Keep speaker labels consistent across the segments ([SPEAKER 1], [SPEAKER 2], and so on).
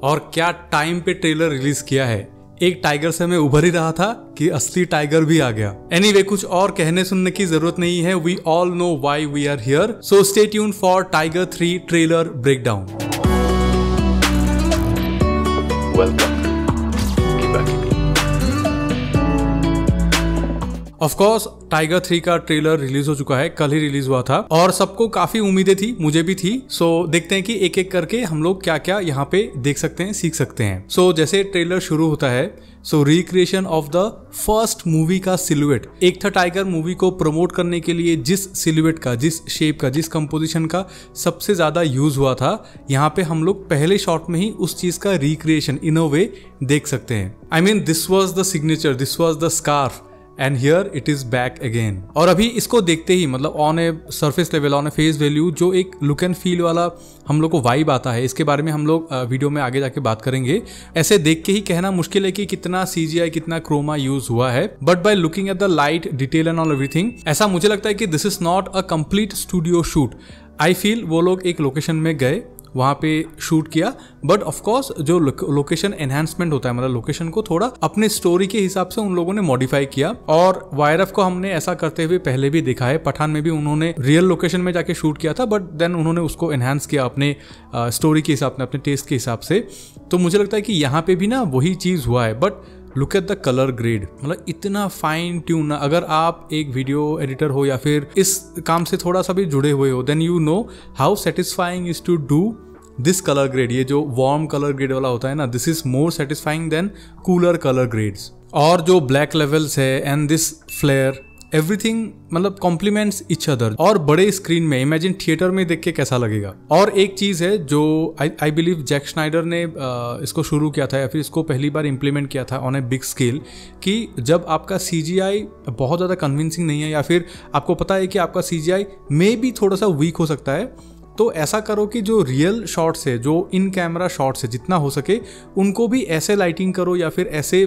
[SPEAKER 1] और क्या टाइम पे ट्रेलर रिलीज किया है। एक टाइगर से मैं उभर ही रहा था कि असली टाइगर भी आ गया। एनीवे, कुछ और कहने सुनने की जरूरत नहीं है। We all know why we are here, so stay tuned for Tiger 3 trailer breakdown.
[SPEAKER 2] Welcome to किबाकी।
[SPEAKER 1] ऑफ कोर्स टाइगर 3 का ट्रेलर रिलीज हो चुका है, कल ही रिलीज हुआ था और सबको काफी उम्मीदें थी, मुझे भी थी। सो देखते हैं कि एक एक करके हम लोग क्या क्या यहाँ पे देख सकते हैं, सीख सकते हैं। सो जैसे ट्रेलर शुरू होता है, so recreation of the first movie का silhouette. Ek Tha tiger movie को प्रमोट करने के लिए जिस सिलुएट का, जिस शेप का, जिस कंपोजिशन का सबसे ज्यादा यूज हुआ था, यहाँ पे हम लोग पहले शॉट में ही उस चीज का रिक्रिएशन इन अ वे देख सकते हैं। I mean this was the signature, this was the scarf and here it is back again. और अभी इसको देखते ही मतलब on a surface level, on A face value, जो एक लुक एंड फील वाला हम लोग को वाइब आता है, इसके बारे में हम लोग वीडियो में आगे जाके बात करेंगे। ऐसे देख के ही कहना मुश्किल है कि कितना CGI, कितना क्रोमा यूज हुआ है, but by looking at the light, detail and all everything, ऐसा मुझे लगता है कि this is not a complete studio shoot. I feel वो लोग एक लोकेशन में गए, वहां पे शूट किया, बट ऑफ कोर्स जो लोकेशन एनहांसमेंट होता है, मतलब लोकेशन को थोड़ा अपने स्टोरी के हिसाब से उन लोगों ने मॉडिफाई किया। और YRF को हमने ऐसा करते हुए पहले भी देखा है, पठान में भी उन्होंने रियल लोकेशन में जाके शूट किया था, बट देन उन्होंने उसको एनहांस किया अपने स्टोरी के हिसाब से, अपने टेस्ट के हिसाब से। तो मुझे लगता है कि यहाँ पे भी ना वही चीज हुआ है। But look at the colour grade, मतलब इतना फाइन ट्यून। अगर आप एक वीडियो एडिटर हो या फिर इस काम से थोड़ा सा भी जुड़े हुए हो, then you know how satisfying is to do this colour grade. ये जो वार्म कलर ग्रेड वाला होता है ना, this is more satisfying than cooler colour grades. और जो ब्लैक लेवल्स है एंड दिस फ्लेयर, एवरीथिंग मतलब कॉम्प्लीमेंट्स इच अदर। और बड़े स्क्रीन में, इमेजिन थिएटर में देख के कैसा लगेगा। और एक चीज है जो आई बिलीव जैक स्नाइडर ने इसको शुरू किया था या फिर इसको पहली बार इंप्लीमेंट किया था ऑन ए बिग स्केल, कि जब आपका CGI बहुत ज्यादा कन्विंसिंग नहीं है या फिर आपको पता है कि आपका CGI मे भी थोड़ा सा वीक हो सकता है, तो ऐसा करो कि जो रियल शॉट्स है, जो इन कैमरा शॉट्स है, जितना हो सके उनको भी ऐसे लाइटिंग करो या फिर ऐसे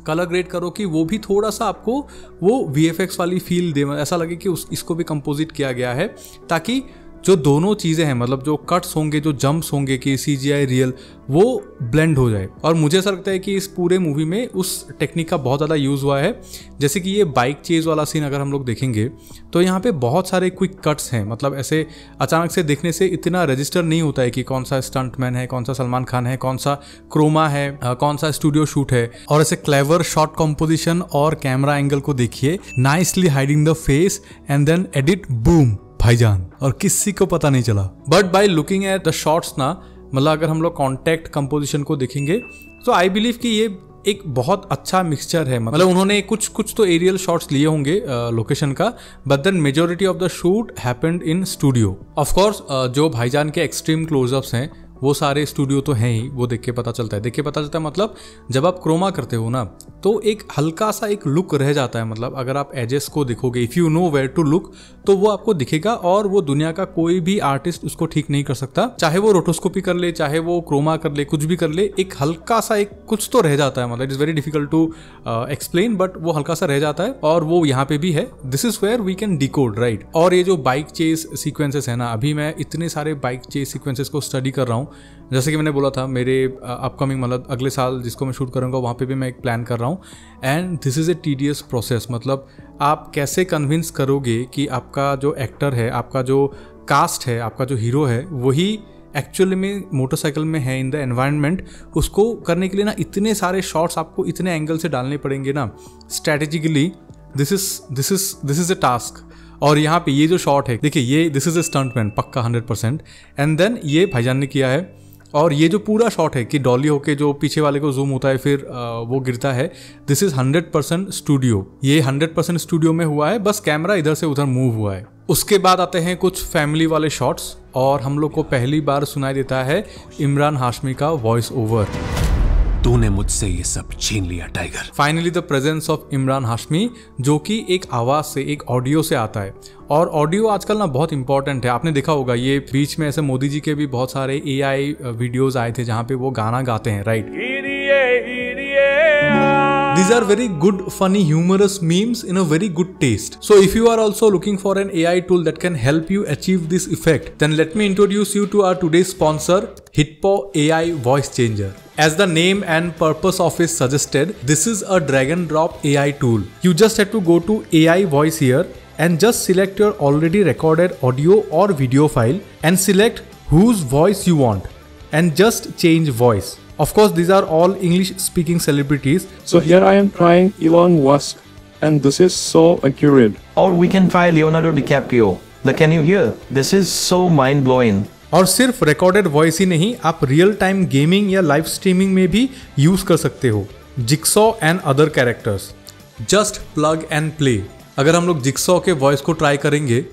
[SPEAKER 1] कलर ग्रेड करो कि वो भी थोड़ा सा आपको वो VFX वाली फील दे, ऐसा लगे कि इसको भी कंपोजिट किया गया है, ताकि जो दोनों चीज़ें हैं, मतलब जो कट्स होंगे, जो जंप्स होंगे कि CGI रियल, वो ब्लेंड हो जाए। और मुझे ऐसा लगता है कि इस पूरे मूवी में उस टेक्निक का बहुत ज़्यादा यूज़ हुआ है। जैसे कि ये बाइक चेज वाला सीन अगर हम लोग देखेंगे तो यहाँ पे बहुत सारे क्विक कट्स हैं, मतलब ऐसे अचानक से देखने से इतना रजिस्टर नहीं होता है कि कौन सा स्टंटमैन है, कौन सा सलमान खान है, कौन सा क्रोमा है, कौन सा स्टूडियो शूट है। और ऐसे क्लेवर शॉट कॉम्पोजिशन और कैमरा एंगल को देखिए, nicely hiding the face and then edit, boom, भाईजान, और किसी को पता नहीं चला। But by looking at the shots ना, मतलब अगर हम लोग कॉन्टेक्ट कंपोजिशन को देखेंगे तो आई बिलीव कि ये एक बहुत अच्छा मिक्सचर है। मतलब उन्होंने कुछ तो एरियल शॉट्स लिए होंगे लोकेशन का, but then majority of the shoot happened in studio. ऑफ कोर्स जो भाईजान के एक्सट्रीम क्लोजअप्स हैं वो सारे स्टूडियो तो हैं ही, वो देख के पता चलता है। देख के पता चलता है मतलब जब आप क्रोमा करते हो ना, तो एक हल्का सा एक लुक रह जाता है। मतलब अगर आप एजेस को देखोगे, if you know where to look, तो वो आपको दिखेगा। और वो दुनिया का कोई भी आर्टिस्ट उसको ठीक नहीं कर सकता, चाहे वो रोटोस्कोपी कर ले, चाहे वो क्रोमा कर ले, कुछ भी कर ले, एक हल्का सा एक कुछ तो रह जाता है। मतलब it is very difficult to explain, but वो हल्का सा रह जाता है और वो यहाँ पे भी है। This is where we can decode, right. और ये जो बाइक चेस सीक्वेंसेस है ना, अभी मैं इतने सारे बाइक चेस सीक्वेंसेस को स्टडी कर रहा हूँ। जैसे कि मैंने बोला था, मेरे अपकमिंग मतलब अगले साल जिसको मैं शूट करूँगा वहाँ पे भी मैं एक प्लान कर रहा हूँ। And this is a tedious process. मतलब आप कैसे कन्विंस करोगे कि आपका जो एक्टर है, आपका जो कास्ट है, आपका जो हीरो है, वही एक्चुअली में मोटरसाइकिल में है इन द एनवायरनमेंट। उसको करने के लिए ना इतने सारे शॉट्स आपको इतने एंगल से डालने पड़ेंगे ना, strategically this is a task. और यहाँ पे ये जो शॉट है, देखिए, ये दिस इज ए स्टंटमैन पक्का 100%। एंड देन ये भाईजान ने किया है। और ये जो पूरा शॉट है कि डॉली होके जो पीछे वाले को जूम होता है, फिर वो गिरता है, दिस इज 100% स्टूडियो। ये 100% स्टूडियो में हुआ है, बस कैमरा इधर से उधर मूव हुआ है। उसके बाद आते हैं कुछ फैमिली वाले शॉट्स, और हम लोग को पहली बार सुनाई देता है इमरान हाशमी का वॉइस ओवर।
[SPEAKER 2] तूने मुझसे ये सब छीन लिया tiger.
[SPEAKER 1] Finally the presence of Imran Hashmi, जो कि एक आवाज से, एक ऑडियो से आता है। और ऑडियो आजकल ना बहुत इंपॉर्टेंट है। आपने देखा होगा, ये बीच में ऐसे मोदी जी के भी बहुत सारे AI वीडियोस आए थे जहाँ पे वो गाना गाते हैं, right. These are very good, funny, humorous memes in a very good taste. So if you are also looking for an AI tool that can help you achieve this effect, then let me introduce you to our today's sponsor, Hitpo AI Voice Changer. As the name and purpose of it suggested, this is a drag and drop AI tool. You just have to go to AI Voice here and just select your already recorded audio or video file and select whose voice you want and just change voice. Of course, these are all English speaking celebrities.
[SPEAKER 3] So here I am trying Elon Musk and this is so accurate.
[SPEAKER 4] Or we can try Leonardo DiCaprio. Can you hear? This is so mind blowing.
[SPEAKER 1] और सिर्फ recorded voice ही नहीं, आप real time gaming या live streaming में भी use कर सकते हो jigsaw and other characters. Just plug and play. अगर हम लोग जिक्सॉ के वॉइस को ट्राई करेंगे,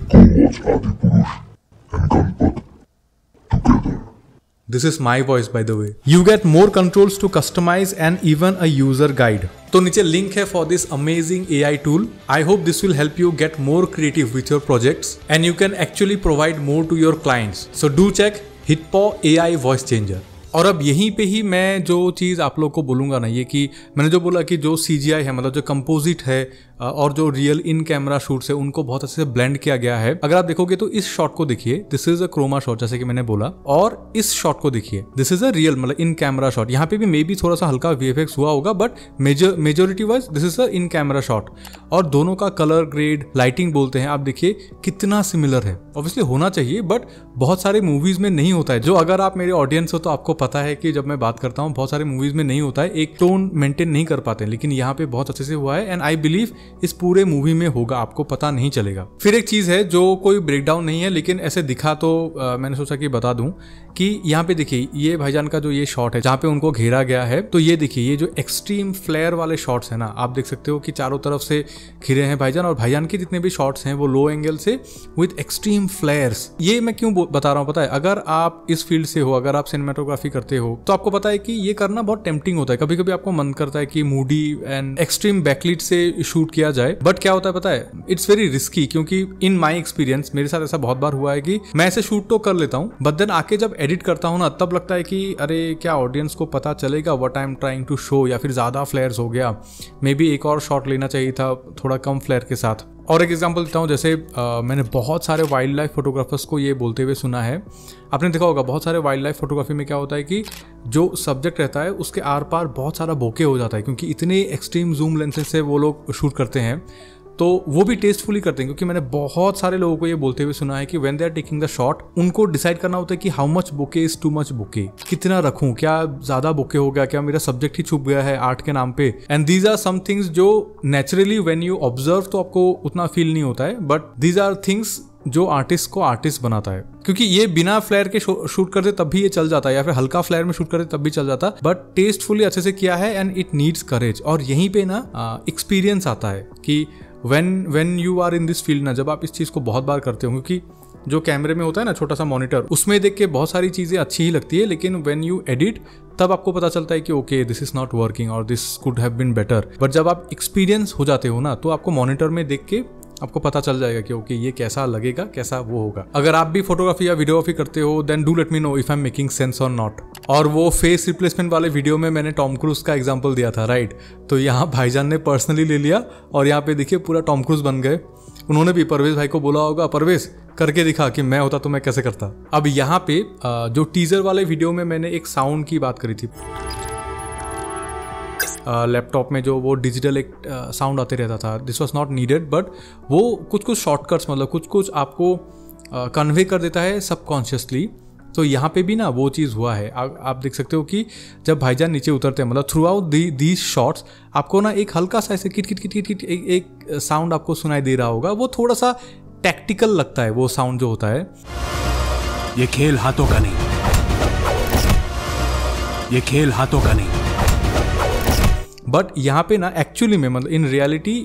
[SPEAKER 1] This is my voice by the way. You get more controls to customize and even a user guide. तो नीचे लिंक है for this amazing AI tool. I hope this will help you get more creative with your projects and you can actually provide more to your clients. So do check Hitpo AI Voice Changer. और अब यहीं पे ही मैं जो चीज़ आप लोग को बोलूँगा ना, ये कि मैंने जो बोला कि जो CGI है, मतलब जो कंपोजिट है और जो रियल इन कैमरा शूट्स है, उनको बहुत अच्छे से ब्लेंड किया गया है. अगर आप देखोगे तो इस शॉट को देखिए, this is a chroma shot जैसे कि मैंने बोला, और इस शॉट को देखिए, दिस इज अ रियल मतलब इन कैमरा शॉट. यहाँ पे भी मे बी थोड़ा सा हल्का VFX हुआ होगा, but majority wise this is a in camera shot. और दोनों का कलर ग्रेड, लाइटिंग बोलते हैं, आप देखिए कितना सिमिलर है. ऑब्वियसली होना चाहिए, बट बहुत सारे मूवीज में नहीं होता है. जो अगर आप मेरे ऑडियंस हो तो आपको पता है कि जब मैं बात करता हूँ, बहुत सारे मूवीज में नहीं होता है, एक टोन मेंटेन नहीं कर पाते, लेकिन यहाँ पे बहुत अच्छे से हुआ है. एंड आई बिलीव इस पूरे मूवी में होगा, आपको पता नहीं चलेगा. फिर एक चीज है जो कोई ब्रेकडाउन नहीं है, लेकिन ऐसे दिखा तो मैंने सोचा कि बता दूं कि यहाँ पे देखिए ये भाईजान का जो ये शॉट है जहाँ पे उनको घेरा गया है, तो ये देखिए ये जो एक्सट्रीम फ्लेयर वाले शॉट्स है ना, आप देख सकते हो कि चारों तरफ से घिरे हैं भाईजान, और भाईजान के जितने भी शॉट्स हैं वो लो एंगल से विद एक्सट्रीम फ्लेयर्स. ये मैं क्यों बता रहा हूँ पता है? अगर आप इस फील्ड से हो, अगर आप सिनेमेटोग्राफी करते हो, तो आपको पता है कि ये करना बहुत टेम्पटिंग होता है. कभी कभी आपको मन करता है कि मूडी एंड एक्सट्रीम बैकलिट से शूट किया जाए, बट क्या होता है पता है, इट्स वेरी रिस्की. क्योंकि इन माई एक्सपीरियंस मेरे साथ ऐसा बहुत बार हुआ है कि मैं ऐसे शूट तो कर लेता हूँ, बट देन आके जब एडिट करता हूँ ना, तब लगता है कि अरे क्या ऑडियंस को पता चलेगा what I am trying to show, या फिर ज्यादा फ्लेयर्स हो गया, मे बी एक और शॉट लेना चाहिए था थोड़ा कम फ्लेयर के साथ. और एक एग्जांपल देता हूँ, जैसे मैंने बहुत सारे वाइल्ड लाइफ फोटोग्राफर्स को ये बोलते हुए सुना है, आपने देखा होगा बहुत सारे वाइल्ड लाइफ फोटोग्राफी में क्या होता है कि जो सब्जेक्ट रहता है उसके आर पार बहुत सारा बोके हो जाता है, क्योंकि इतने एक्सट्रीम जूम लेंसेज से वो लोग शूट करते हैं. तो वो भी टेस्टफुली करते हैं, क्योंकि मैंने बहुत सारे लोगों को ये बोलते हुए सुना है कि when they are taking the shot, उनको डिसाइड करना होता है कि how much bokeh is too much bokeh, कितना रखूं, क्या ज्यादा बुके हो गया, क्या मेरा सब्जेक्ट ही छुप गया है आर्ट के नाम पे. And these are some things जो नेचुरली व्हेन यू ऑब्जर्व तो आपको उतना फील नहीं होता है, बट दीज आर थिंग्स जो आर्टिस्ट को आर्टिस्ट बनाता है. क्योंकि ये बिना फ्लेयर के शूट करते तब भी ये चल जाता है, या फिर हल्का फ्लेयर में शूट करते तब भी चल जाता, बट टेस्टफुली अच्छे से किया है एंड इट नीड्स करेज. और यहीं पे ना एक्सपीरियंस आता है कि when you are in this field ना, जब आप इस चीज़ को बहुत बार करते हो, क्योंकि जो कैमरे में होता है ना छोटा सा मॉनिटर, उसमें देख के बहुत सारी चीज़ें अच्छी ही लगती है, लेकिन when you edit तब आपको पता चलता है कि okay this is not working और this could have been better. But जब आप एक्सपीरियंस हो जाते हो ना, तो आपको मॉनिटर में देख के आपको पता चल जाएगा कि ओके ये कैसा लगेगा, कैसा वो होगा. अगर आप भी फोटोग्राफी या वीडियोग्राफी करते हो, then do let me know if I am making sense और नॉट. और वो फेस रिप्लेसमेंट वाले वीडियो में मैंने टॉम क्रूज का एग्जांपल दिया था, राइट? तो यहाँ भाईजान ने पर्सनली ले लिया और यहाँ पे देखिए पूरा टॉम क्रूज बन गए. उन्होंने भी परवेज भाई को बोला होगा, परवेज करके दिखा कि मैं होता तो मैं कैसे करता. अब यहाँ पे जो टीजर वाले वीडियो में मैंने एक साउंड की बात करी थी, लैपटॉप में जो वो डिजिटल एक साउंड आते रहता था, this was not needed, but वो कुछ शॉर्टकट्स मतलब कुछ आपको कन्वे कर देता है सबकॉन्शियसली. तो यहाँ पे भी ना वो चीज़ हुआ है. आप देख सकते हो कि जब भाईजान नीचे उतरते हैं, मतलब थ्रू आउट दीज शॉट्स आपको ना एक हल्का सा ऐसे किट किट किट किट एक साउंड आपको सुनाई दे रहा होगा. वो थोड़ा सा टैक्टिकल लगता है वो साउंड जो होता है.
[SPEAKER 2] ये खेल हाथों का नहीं, ये खेल हाथों का नहीं.
[SPEAKER 1] बट यहाँ पे ना एक्चुअली में मतलब इन रियलिटी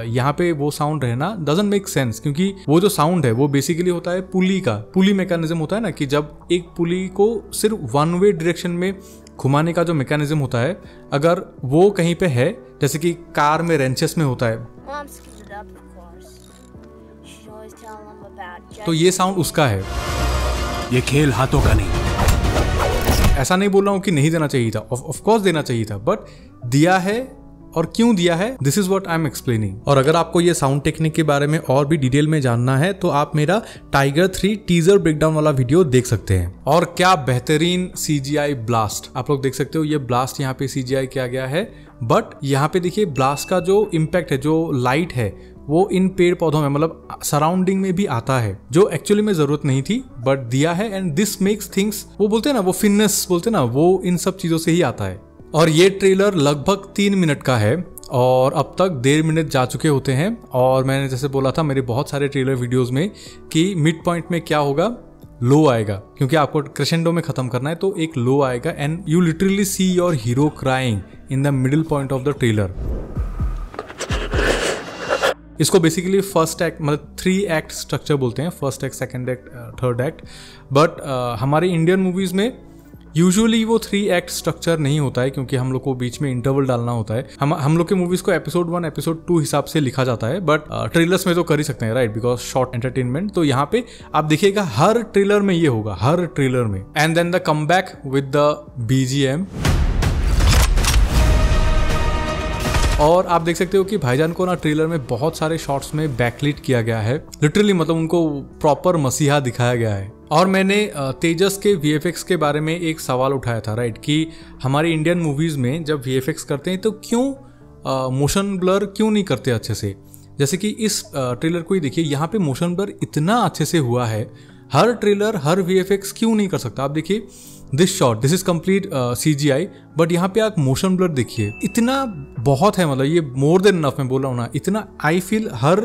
[SPEAKER 1] यहाँ पे वो साउंड रहना डजंट मेक सेंस, क्योंकि वो जो साउंड है वो बेसिकली होता है पुली मैकेनिज्म होता है ना, कि जब एक पुली को सिर्फ वन वे डायरेक्शन में घुमाने का जो मैकेनिज्म होता है, अगर वो कहीं पे है, जैसे कि कार में रेंचेस में होता है, तो ये साउंड उसका है.
[SPEAKER 2] ये खेल हाथों का नहीं.
[SPEAKER 1] ऐसा नहीं बोल रहा हूँ कि नहीं देना चाहिए था, ऑफ कोर्स देना चाहिए था, बट दिया है और क्यों दिया है, this is what I am explaining. और अगर आपको ये साउंड टेक्निक के बारे में और भी डिटेल में जानना है तो आप मेरा टाइगर 3 टीजर ब्रेकडाउन वाला वीडियो देख सकते हैं। और क्या बेहतरीन CGI ब्लास्ट, आप लोग देख सकते हो ये ब्लास्ट यहाँ पे CGI किया गया है, बट यहाँ पे देखिए ब्लास्ट का जो इम्पैक्ट है, जो लाइट है वो इन पेड़ पौधों में मतलब सराउंडिंग में भी आता है, जो एक्चुअली में जरूरत नहीं थी बट दिया है। एंड दिस मेक्स थिंग्स, वो बोलते हैं ना, वो फिननेस बोलते हैं ना, वो इन सब चीजों से ही आता है। और ये ट्रेलर लगभग 3 मिनट का है और अब तक 1.5 मिनट जा चुके होते हैं। और मैंने जैसे बोला था मेरे बहुत सारे ट्रेलर वीडियोस में कि मिड पॉइंट में क्या होगा, लो आएगा, क्योंकि आपको क्रेशेंडो में खत्म करना है, तो एक लो आएगा and you literally see your hero crying in the middle point of the trailer. इसको बेसिकली फर्स्ट एक्ट मतलब 3 एक्ट स्ट्रक्चर बोलते हैं, first act, second act, third act. But हमारे इंडियन मूवीज में यूजुअली वो 3 एक्ट स्ट्रक्चर नहीं होता है, क्योंकि हम लोग को बीच में इंटरवल डालना होता है। हम लोग के मूवीज को एपिसोड 1 एपिसोड 2 हिसाब से लिखा जाता है, बट ट्रेलर्स में तो कर ही सकते हैं, राइट, बिकॉज शॉर्ट एंटरटेनमेंट। तो यहाँ पे आप देखिएगा हर ट्रेलर में ये होगा, हर ट्रेलर में। And then the come back with the BGM। और आप देख सकते हो कि भाईजान को ना ट्रेलर में बहुत सारे शॉट्स में बैकलिट किया गया है, लिटरली मतलब उनको प्रॉपर मसीहा दिखाया गया है। और मैंने तेजस के VFX के बारे में एक सवाल उठाया था, राइट, कि हमारे इंडियन मूवीज में जब VFX करते हैं तो क्यों मोशन ब्लर क्यों नहीं करते अच्छे से। जैसे कि इस ट्रेलर को ही देखिए, यहाँ पे मोशन ब्लर इतना अच्छे से हुआ है, हर ट्रेलर हर VFX क्यों नहीं कर सकता। आप देखिए this shot, this is complete CGI, but यहाँ पे आप मोशन ब्लर देखिए, इतना बहुत है, मतलब ये मोर देन इनफ, मैं बोल रहा हूँ ना, इतना आई फील हर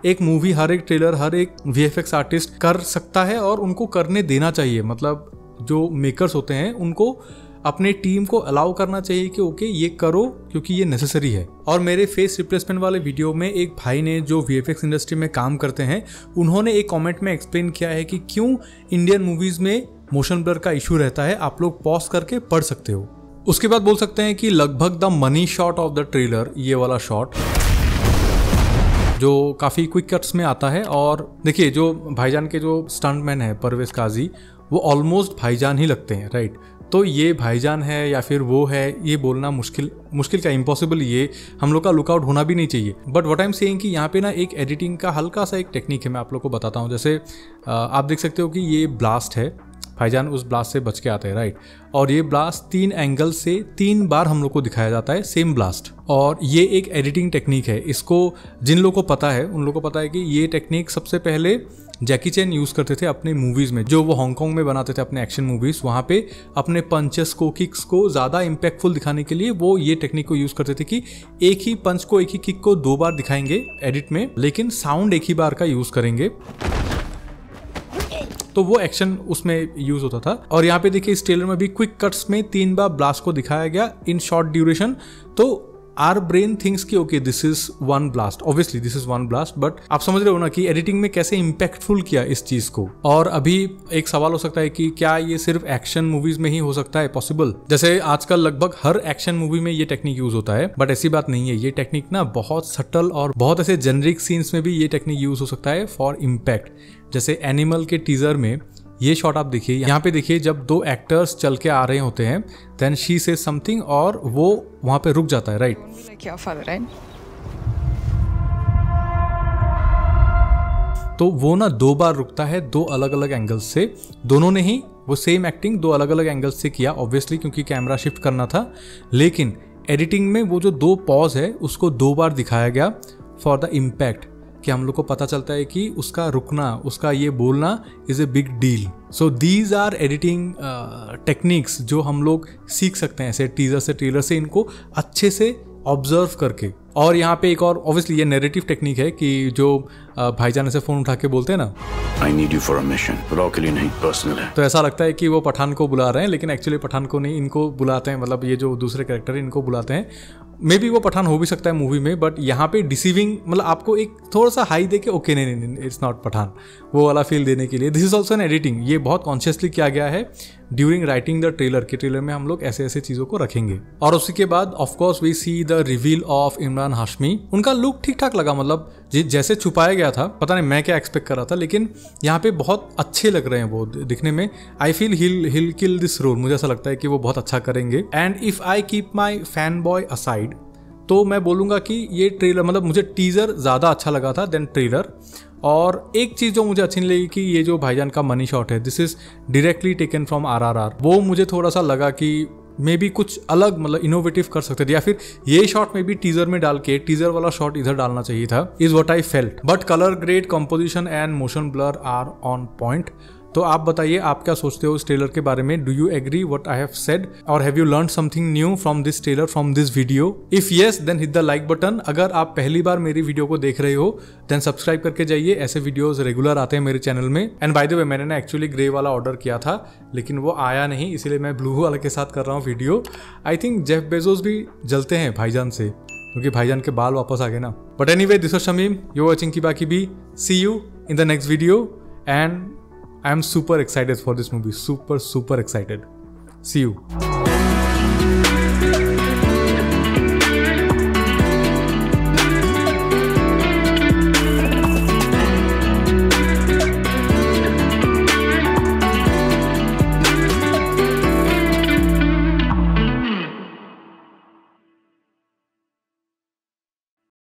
[SPEAKER 1] एक मूवी, हर एक ट्रेलर, हर एक VFX आर्टिस्ट कर सकता है और उनको करने देना चाहिए। मतलब जो मेकर्स होते हैं उनको अपने टीम को अलाउ करना चाहिए कि ओके ये करो, क्योंकि ये नेसेसरी है। और मेरे फेस रिप्लेसमेंट वाले वीडियो में एक भाई ने जो VFX इंडस्ट्री में काम करते हैं, उन्होंने एक कमेंट में एक्सप्लेन किया है कि क्यों इंडियन मूवीज में मोशन ब्लर का इशू रहता है। आप लोग पॉज करके पढ़ सकते हो। उसके बाद बोल सकते हैं कि लगभग the money shot of the trailer, ये वाला शॉट जो काफी क्विक कट्स में आता है। और देखिए जो भाईजान के जो स्टंटमैन है परवेज काजी, वो ऑलमोस्ट भाईजान ही लगते हैं, राइट। तो ये भाईजान है या फिर वो है, ये बोलना मुश्किल का, इम्पॉसिबल, ये हम लोग का लुकआउट होना भी नहीं चाहिए। But what I am saying कि यहाँ पे ना एक एडिटिंग का हल्का सा एक टेक्निक है, मैं आप लोग को बताता हूँ। जैसे आप देख सकते हो कि ये ब्लास्ट है, भाईजान उस ब्लास्ट से बच के आते हैं, राइट। और ये ब्लास्ट 3 एंगल से 3 बार हम लोग को दिखाया जाता है, सेम ब्लास्ट। और ये एक एडिटिंग टेक्निक है, इसको जिन लोगों को पता है उन लोगों को पता है कि ये टेक्निक सबसे पहले जैकी चैन यूज करते थे अपने मूवीज में, जो वो हांगकांग में बनाते थे अपने एक्शन मूवीज। वहां पे अपने पंचेस को, किक्स को ज्यादा इम्पैक्टफुल दिखाने के लिए वो ये टेक्निक को यूज करते थे कि एक ही पंच को, एक ही किक को 2 बार दिखाएंगे एडिट में, लेकिन साउंड एक ही बार का यूज करेंगे, तो वो एक्शन उसमें यूज होता था। और यहाँ पे देखिए इस ट्रेलर में भी क्विक कट्स में 3 बार ब्लास्ट को दिखाया गया इन शॉर्ट ड्यूरेशन। तो आर ब्रेन थिंक्स कि okay this is 1 blast, obviously this is 1 blast, but आप समझ रहे हो ना कि एडिटिंग में कैसे इम्पैक्टफुल किया इस चीज को। और अभी एक सवाल हो सकता है कि क्या ये सिर्फ एक्शन मूवीज में ही हो सकता है पॉसिबल। जैसे आजकल लगभग हर एक्शन मूवी में ये टेक्निक यूज होता है, बट ऐसी बात नहीं है। ये टेक्निक ना बहुत सटल और बहुत ऐसे जेनरिक सीन्स में भी ये टेक्निक यूज हो सकता है फॉर इम्पैक्ट। जैसे एनिमल के टीजर में ये शॉट आप देखिए, यहाँ पे देखिए जब 2 एक्टर्स चल के आ रहे होते हैं, देन शी सेज समथिंग और वो वहां पे रुक जाता है, राइट। तो वो ना 2 बार रुकता है, 2 अलग अलग एंगल्स से। दोनों ने ही वो सेम एक्टिंग 2 अलग अलग एंगल्स से किया, ऑब्वियसली क्योंकि कैमरा शिफ्ट करना था। लेकिन एडिटिंग में वो जो 2 पॉज है उसको 2 बार दिखाया गया फॉर द इम्पैक्ट, कि हम लोग को पता चलता है कि उसका रुकना, उसका ये बोलना is a big deal. So these are editing techniques जो हम लोग सीख सकते हैं ऐसे टीजर से, ट्रेलर से, इनको अच्छे से ऑब्जर्व करके। और यहाँ पे एक और ऑब्वियसली ये नैरेटिव टेक्निक है कि जो भाईजान से फोन उठा के बोलते हैं ना,
[SPEAKER 2] I need you for a mission, raw के लिए नहीं, पर्सनल है।
[SPEAKER 1] तो ऐसा लगता है कि वो पठान को बुला रहे हैं, लेकिन एक्चुअली पठान को नहीं, इनको बुलाते हैं, मतलब ये जो दूसरे कैरेक्टर है इनको बुलाते हैं। मे बी वो पठान हो भी सकता है मूवी में, बट यहाँ पे डिसीविंग, मतलब आपको एक थोड़ा सा हाई दे के ओके नहीं इट्स नॉट पठान, वो वाला फील देने के लिए। This is also an editing, ये बहुत कॉन्शियसली किया गया है ड्यूरिंग राइटिंग द ट्रेलर। के ट्रेलर में हम लोग ऐसे ऐसे चीजों को रखेंगे। और उसी के बाद of course we see the reveal of Imran Hashmi. उनका लुक ठीक ठाक लगा, मतलब जैसे छुपाया गया था, पता नहीं मैं क्या एक्सपेक्ट कर रहा था, लेकिन यहाँ पे बहुत अच्छे लग रहे हैं वो दिखने में। I feel he'll kill this role, मुझे ऐसा लगता है कि वो बहुत अच्छा करेंगे। And if I keep my fan boy aside, तो मैं बोलूँगा कि ये ट्रेलर मतलब मुझे टीज़र ज़्यादा अच्छा लगा था देन ट्रेलर। और एक चीज़ जो मुझे अच्छी नहीं लगी कि ये जो भाईजान का मनी शॉट है, this is directly taken from RRR। वो मुझे थोड़ा सा लगा कि मे बी कुछ अलग मतलब इनोवेटिव कर सकते थे, या फिर ये शॉट में भी टीजर में डाल के टीजर वाला शॉट इधर डालना चाहिए था, is what I felt. But colour grade, composition and motion blur are on point. तो आप बताइए आप क्या सोचते हो इस ट्रेलर के बारे में? Do you agree what I have said और have you learn something new from this trailer, from this video? If yes then hit the like button. अगर आप पहली बार मेरी वीडियो को देख रहे हो देन सब्सक्राइब करके जाइए, ऐसे वीडियोस रेगुलर आते हैं मेरे चैनल में। एंड बाय द वे मैंने ना एक्चुअली ग्रे वाला ऑर्डर किया था लेकिन वो आया नहीं, इसीलिए मैं ब्लू वाले के साथ कर रहा हूँ video. I think Jeff Bezos भी जलते हैं भाईजान से क्योंकि भाईजान के बाल वापस आ गए ना। But anyway, this was Shamim, you watching की बाकी भी। See you in the next video and I am super excited for this movie. Super excited. See you.